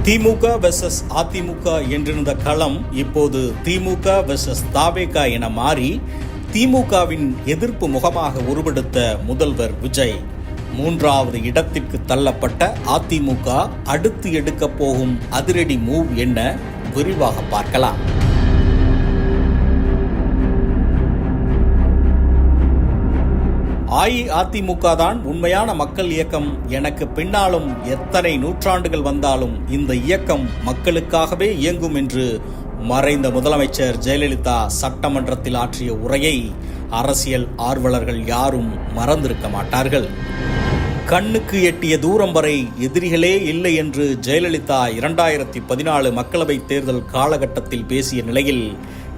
திமுக versus AIADMK என்றிருந்த களம் இப்போது திமுக versus தாவேகா என மாறி திமுகவின் எதிர்ப்பு முகமாக உருவெடுத்த முதல்வர் விஜய். மூன்றாவது இடத்திற்கு தள்ளப்பட்ட அதிமுக அடுத்து எடுக்கப் போகும் அதிரடி மூவ் என்ன விரிவாக பார்க்கலாம். அஇஅதிமுக தான் உண்மையான மக்கள் இயக்கம். எனக்கு பின்னாலும் எத்தனை நூற்றாண்டுகள் வந்தாலும் இந்த இயக்கம் மக்களுக்காகவே இயங்கும் என்று மறைந்த முதலமைச்சர் ஜெயலலிதா சட்டமன்றத்தில் ஆற்றிய உரையை அரசியல் ஆர்வலர்கள் யாரும் மறந்திருக்க மாட்டார்கள். கண்ணுக்கு எட்டிய தூரம் வரை எதிரிகளே இல்லை என்று ஜெயலலிதா 2014 மக்களவைத் தேர்தல் காலகட்டத்தில் பேசிய நிலையில்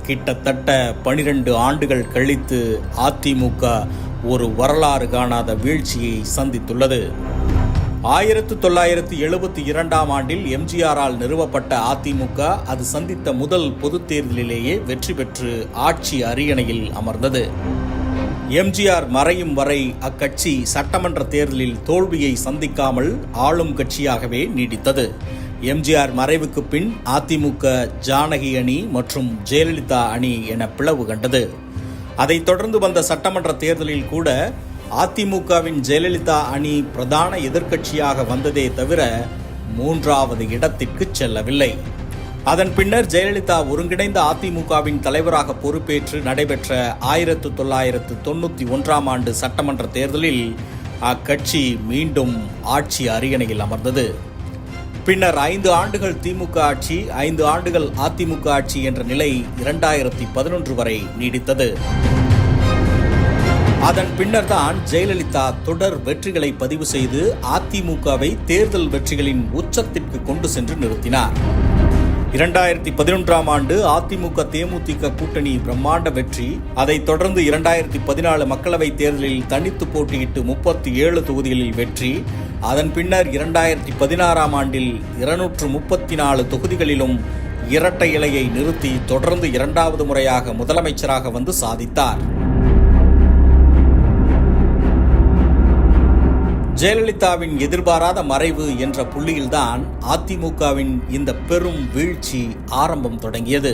கிட்டத்தட்ட 12 ஆண்டுகள் கழித்து அதிமுக ஒரு வரலாறு காணாத வீழ்ச்சியை சந்தித்துள்ளது. 1972 ஆண்டில் எம்ஜிஆரால் நிறுவப்பட்ட அதிமுக அது சந்தித்த முதல் பொதுத் தேர்தலிலேயே வெற்றி பெற்று ஆட்சி அரியணையில் அமர்ந்தது. எம்ஜிஆர் மறையும் வரை அக்கட்சி சட்டமன்ற தேர்தலில் தோல்வியை சந்திக்காமல் ஆளும் கட்சியாகவே நீடித்தது. எம்ஜிஆர் மறைவுக்கு பின் அதிமுக ஜானகி அணி மற்றும் ஜெயலலிதா அணி என பிளவு கண்டது. அதைத் தொடர்ந்து வந்த சட்டமன்ற தேர்தலில் கூட அதிமுகவின் ஜெயலலிதா அணி பிரதான எதிர்க்கட்சியாக வந்ததே தவிர மூன்றாவது இடத்திற்கு செல்லவில்லை. அதன் பின்னர் ஜெயலலிதா ஒருங்கிணைந்த அதிமுகவின் தலைவராக பொறுப்பேற்று நடைபெற்ற 1991 ஆண்டு சட்டமன்ற தேர்தலில் அக்கட்சி மீண்டும் ஆட்சி அரியணையில் அமர்ந்தது. பின்னர் 5 ஆண்டுகள் திமுக ஆட்சி, 5 ஆண்டுகள் அதிமுக ஆட்சி என்ற நிலை 2011 வரை நீடித்தது. அதன் பின்னர் தான் ஜெயலலிதா தொடர் வெற்றிகளை பதிவு செய்து அதிமுகவை தேர்தல் வெற்றிகளின் உச்சத்திற்கு கொண்டு சென்று நிறுத்தினார். 2011 ஆண்டு அதிமுக தேமுதிக கூட்டணி பிரம்மாண்ட வெற்றி. அதைத் தொடர்ந்து 2014 மக்களவைத் தேர்தலில் தனித்து போட்டியிட்டு 37 தொகுதிகளில் வெற்றி. அதன் பின்னர் 2016 ஆண்டில் 234 தொகுதிகளிலும் இரட்டை இலையை நிறுத்தி தொடர்ந்து 2வது முறையாக முதலமைச்சராக வந்து சாதித்தார். ஜெயலலிதாவின் எதிர்பாராத மறைவு என்ற புள்ளியில்தான் அதிமுகவின் இந்த பெரும் வீழ்ச்சி ஆரம்பம் தொடங்கியது.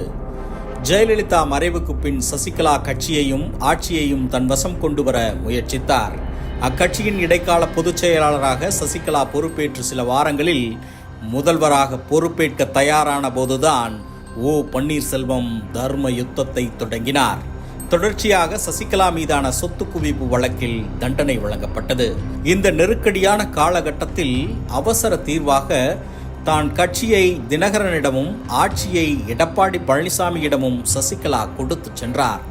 ஜெயலலிதா மறைவுக்கு பின் சசிகலா கட்சியையும் ஆட்சியையும் தன் வசம் கொண்டு வர முயற்சித்தார். அக்கட்சியின் இடைக்கால பொதுச் செயலாளராக சசிகலா பொறுப்பேற்று சில வாரங்களில் முதல்வராக பொறுப்பேற்க தயாரான போதுதான் ஓ பன்னீர்செல்வம் தர்ம யுத்தத்தை தொடங்கினார். தொடர்ச்சியாக சசிகலா மீதான சொத்து குவிப்பு வழக்கில் தண்டனை வழங்கப்பட்டது. இந்த நெருக்கடியான காலகட்டத்தில் அவசர தீர்வாக தான் கட்சியை தினகரனிடமும் ஆட்சியை எடப்பாடி பழனிசாமியிடமும் சசிகலா கொடுத்து சென்றார்.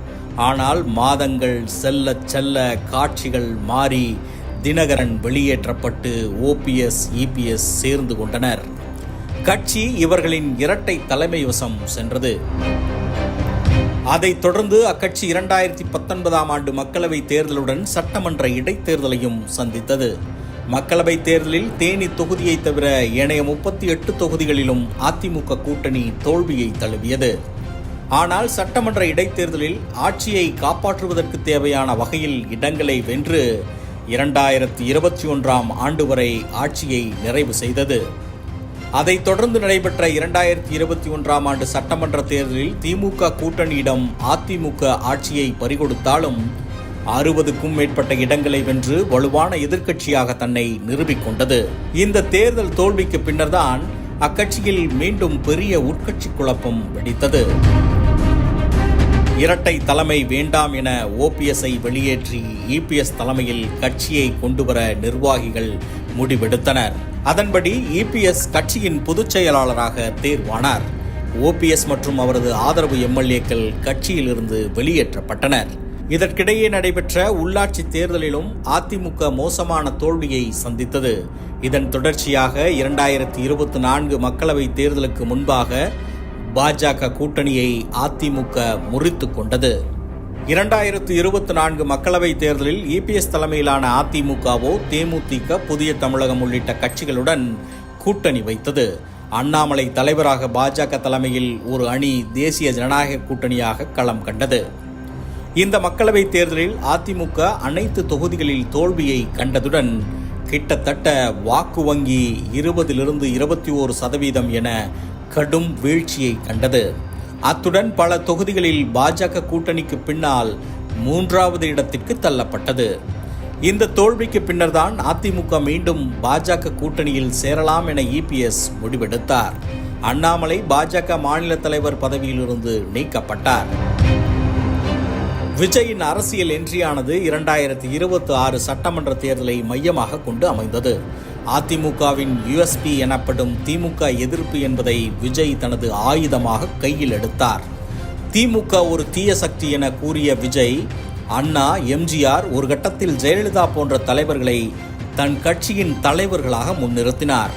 ஆனால் மாதங்கள் செல்ல செல்ல காட்சிகள் மாறி தினகரன் வெளியேற்றப்பட்டு OPS EPS சேர்ந்து கொண்டனர். கட்சி இவர்களின் இரட்டை தலைமை வசம் சென்றது. அதைத் தொடர்ந்து அக்கட்சி 2019 ஆண்டு மக்களவைத் தேர்தலுடன் சட்டமன்ற இடைத்தேர்தலையும் சந்தித்தது. மக்களவைத் தேர்தலில் தேனி தொகுதியை தவிர ஏனைய 38 தொகுதிகளிலும் அதிமுக கூட்டணி தோல்வியை தழுவியது. ஆனால் சட்டமன்ற இடைத்தேர்தலில் ஆட்சியை காப்பாற்றுவதற்கு தேவையான வகையில் இடங்களை வென்று 2021 ஆண்டு வரை ஆட்சியை நிறைவு செய்தது. அதைத் தொடர்ந்து நடைபெற்ற 2021 ஆண்டு சட்டமன்ற தேர்தலில் திமுக கூட்டணியிடம் அதிமுக ஆட்சியை பறிகொடுத்தாலும் 60க்கும் மேற்பட்ட இடங்களை வென்று வலுவான எதிர்க்கட்சியாக தன்னை நிரூபிக்கொண்டது. இந்த தேர்தல் தோல்விக்கு பின்னர்தான் அக்கட்சியில் மீண்டும் பெரிய உட்கட்சி குழப்பம் வெடித்தது. இரட்டை தலைமை வேண்டாம் என OPSஐ வெளியேற்றி EPS தலைமையில் கட்சியை கொண்டுவர நிர்வாகிகள் முடிவெடுத்தனர். அதன்படி EPS கட்சியின் பொதுச் செயலாளராக தேர்வானார். OPS மற்றும் அவரது ஆதரவு MLAக்கள் கட்சியிலிருந்து வெளியேற்றப்பட்டனர். இதற்கிடையே நடைபெற்ற உள்ளாட்சி தேர்தலிலும் அதிமுக மோசமான தோல்வியை சந்தித்தது. இதன் தொடர்ச்சியாக 2024 மக்களவைத் தேர்தலுக்கு முன்பாக பாஜக கூட்டணியை அதிமுக முறித்து கொண்டது. 2024 மக்களவைத் தேர்தலில் EPS தலைமையிலான அதிமுகவோ தேமுதிக, புதிய தமிழகம் உள்ளிட்ட கட்சிகளுடன் கூட்டணி வைத்தது. அண்ணாமலை தலைவராக பாஜக தலைமையில் ஒரு அணி தேசிய ஜனநாயக கூட்டணியாக களம் கண்டது. இந்த மக்களவைத் தேர்தலில் அதிமுக அனைத்து தொகுதிகளில் தோல்வியை கண்டதுடன் கிட்டத்தட்ட வாக்கு வங்கி 20லிருந்து 21% என கடும் வீழ்ச்சியை கண்டது. அத்துடன் பல தொகுதிகளில் பாஜக கூட்டணிக்கு பின்னால் 3வது இடத்திற்கு தள்ளப்பட்டது. இந்த தோல்விக்கு பின்னர்தான் அதிமுக மீண்டும் பாஜக கூட்டணியில் சேரலாம் என இபிஎஸ் முடிவெடுத்தார். அண்ணாமலை பாஜக மாநில தலைவர் பதவியிலிருந்து நீக்கப்பட்டார். விஜயின் அரசியல் என்ட்ரியானது 2026 சட்டமன்ற தேர்தலை மையமாக கொண்டு அமைந்தது. அதிமுகவின் யுஎஸ்பி எனப்படும் திமுக எதிர்ப்பு என்பதை விஜய் தனது ஆயுதமாக கையில் எடுத்தார். திமுக ஒரு தீய சக்தி என கூறிய விஜய், அண்ணா, எம்ஜிஆர், ஒரு கட்டத்தில் ஜெயலலிதா போன்ற தலைவர்களை தன் கட்சியின் தலைவர்களாக முன்னிறுத்தினார்.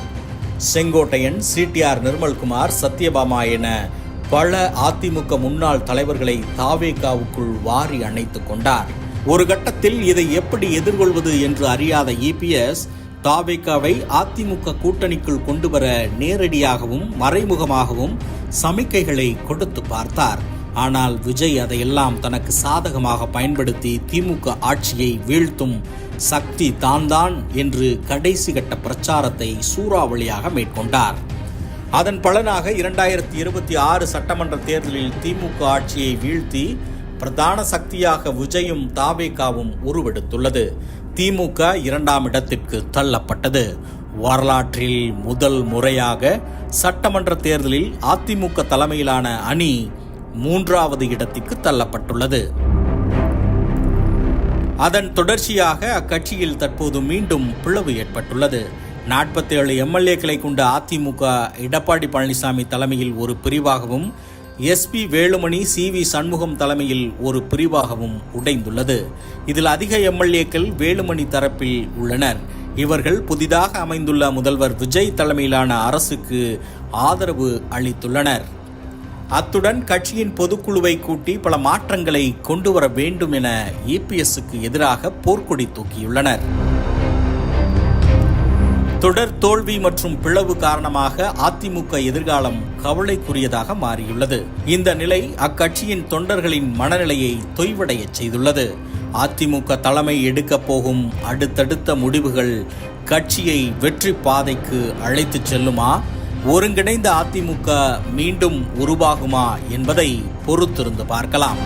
செங்கோட்டையன், சிடிஆர் நிர்மல்குமார், சத்யபாமா என பல அதிமுக முன்னாள் தலைவர்களை தாவேகாவுக்குள் வாரி அணைத்துக் கொண்டார். ஒரு கட்டத்தில் இதை எப்படி எதிர்கொள்வது என்று அறியாத இபிஎஸ் தாவேகாவை அதிமுக கூட்டணிக்குள் கொண்டு வர நேரடியாகவும் மறைமுகமாகவும் சமிக்கைகளை கொடுத்து பார்த்தார். ஆனால் விஜய் அதையெல்லாம் தனக்கு சாதகமாக பயன்படுத்தி திமுக ஆட்சியை வீழ்த்தும் சக்தி தான் என்று கடைசி கட்ட பிரச்சாரத்தை சூறாவளியாக மேற்கொண்டார். அதன் பலனாக 2026 சட்டமன்ற தேர்தலில் திமுக ஆட்சியை வீழ்த்தி பிரதான சக்தியாக விஜயும் தாவேகாவும் உருவெடுத்துள்ளது. திமுக 2ஆம் இடத்திற்கு தள்ளப்பட்டது. வரலாற்றில் முதல் முறையாக சட்டமன்ற தேர்தலில் அதிமுக தலைமையிலான அணி 3வது இடத்திற்கு தள்ளப்பட்டுள்ளது. அதன் தொடர்ச்சியாக அக்கட்சியில் தற்போது மீண்டும் பிளவு ஏற்பட்டுள்ளது. 47 எம்எல்ஏக்களை கொண்ட அதிமுக எடப்பாடி பழனிசாமி தலைமையில் ஒரு பிரிவாகவும், எஸ்பி வேலுமணி, சிவி சண்முகம் தலைமையில் ஒரு பிரிவாகவும் உடைந்துள்ளது. இதில் அதிக எம்எல்ஏக்கள் வேலுமணி தரப்பில் உள்ளனர். இவர்கள் புதிதாக அமைந்துள்ள முதல்வர் விஜய் தலைமையிலான அரசுக்கு ஆதரவு அளித்துள்ளனர். அத்துடன் கட்சியின் பொதுக்குழுவை கூட்டி பல மாற்றங்களை கொண்டு வர வேண்டும் என இபிஎஸ்க்கு எதிராக போர்க்கொடி தூக்கியுள்ளனர். தொடர் தோல்வி மற்றும் பிளவு காரணமாக அதிமுக எதிர்காலம் கவலைக்குரியதாக மாறியுள்ளது. இந்த நிலை அக்கட்சியின் தொண்டர்களின் மனநிலையை தொய்வடைய செய்துள்ளது. அதிமுக தலைமை எடுக்கப் போகும் அடுத்தடுத்த முடிவுகள் கட்சியை வெற்றி பாதைக்கு அழைத்துச் செல்லுமா, ஒருங்கிணைந்த அதிமுக மீண்டும் உருவாகுமா என்பதை பொறுத்திருந்து பார்க்கலாம்.